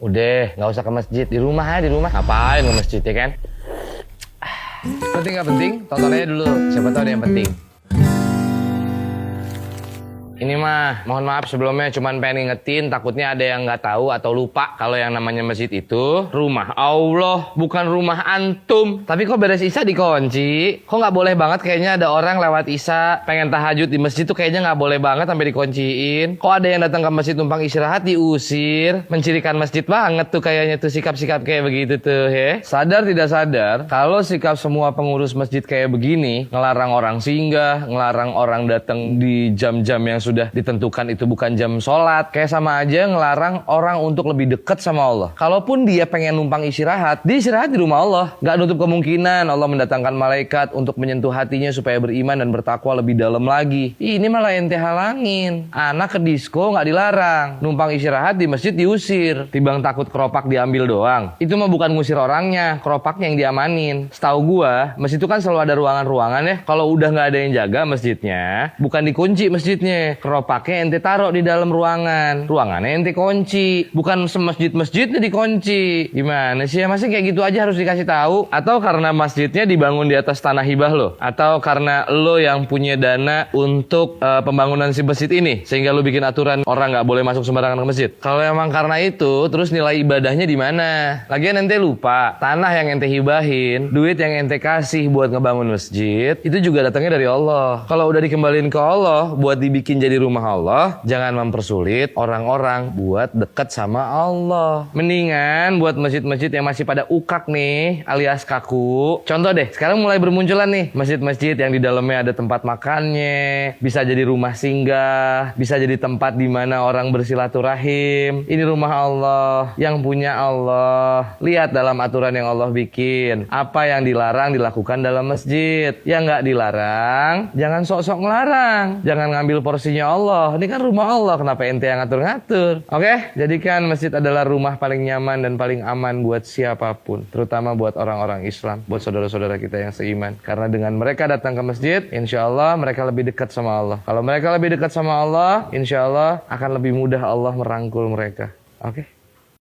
Udah, nggak usah ke masjid, di rumah aja, di rumah. Ngapain ke masjid ya kan? Penting nggak penting, tonton aja dulu. Siapa tahu ada yang penting. Ini mah, mohon maaf sebelumnya, cuman pengen ngingetin, takutnya ada yang nggak tahu atau lupa kalau yang namanya masjid itu rumah Allah, bukan rumah antum. Tapi kok beres Isya dikunci? Kok nggak boleh banget kayaknya ada orang lewat Isya pengen tahajud di masjid tuh kayaknya nggak boleh banget sampai dikunciin. Kok ada yang datang ke masjid numpang istirahat diusir? Mencirikan masjid banget tuh kayaknya tuh sikap-sikap kayak begitu tuh ya. Sadar tidak sadar, kalau sikap semua pengurus masjid kayak begini, ngelarang orang singgah, ngelarang orang datang di jam-jam yang sudah ditentukan itu bukan jam sholat, kayak sama aja ngelarang orang untuk lebih dekat sama Allah. Kalaupun dia pengen numpang istirahat, dia istirahat di rumah Allah. Gak nutup kemungkinan Allah mendatangkan malaikat untuk menyentuh hatinya supaya beriman dan bertakwa lebih dalam lagi. Ini malah ente halangin. Anak ke disko gak dilarang, numpang istirahat di masjid diusir. Timbang takut keropak diambil doang. Itu mah bukan ngusir orangnya, keropaknya yang diamanin. Setahu gua, masjid itu kan selalu ada ruangan-ruangan ya. Kalau udah gak ada yang jaga masjidnya, bukan dikunci masjidnya, keropaknya ente taruh di dalam ruangan. Ruangannya ente kunci. Bukan semasjid-masjidnya dikunci. Gimana sih ya? Masih kayak gitu aja harus dikasih tahu? Atau karena masjidnya dibangun di atas tanah hibah lo? Atau karena lo yang punya dana untuk pembangunan si masjid ini? Sehingga lo bikin aturan orang nggak boleh masuk sembarangan ke masjid? Kalau emang karena itu, terus nilai ibadahnya di mana? Lagian ente lupa, tanah yang ente hibahin, duit yang ente kasih buat ngebangun masjid, itu juga datangnya dari Allah. Kalau udah dikembaliin ke Allah, buat dibikin jadi rumah Allah, jangan mempersulit orang-orang buat dekat sama Allah. Mendingan buat masjid-masjid yang masih pada ukak nih, alias kaku. Contoh deh, sekarang mulai bermunculan nih masjid-masjid yang di dalamnya ada tempat makannya, bisa jadi rumah singgah, bisa jadi tempat di mana orang bersilaturahim. Ini rumah Allah, yang punya Allah. Lihat dalam aturan yang Allah bikin, apa yang dilarang dilakukan dalam masjid. Yang nggak dilarang, jangan sok-sok ngelarang. Jangan ngambil porsinya Allah. Ini kan rumah Allah, kenapa ente yang ngatur-ngatur? Oke? Jadikan masjid adalah rumah paling nyaman dan paling aman buat siapapun, terutama buat orang-orang Islam, buat saudara-saudara kita yang seiman. Karena dengan mereka datang ke masjid, insya Allah mereka lebih dekat sama Allah. Kalau mereka lebih dekat sama Allah, insya Allah akan lebih mudah Allah merangkul mereka. Oke?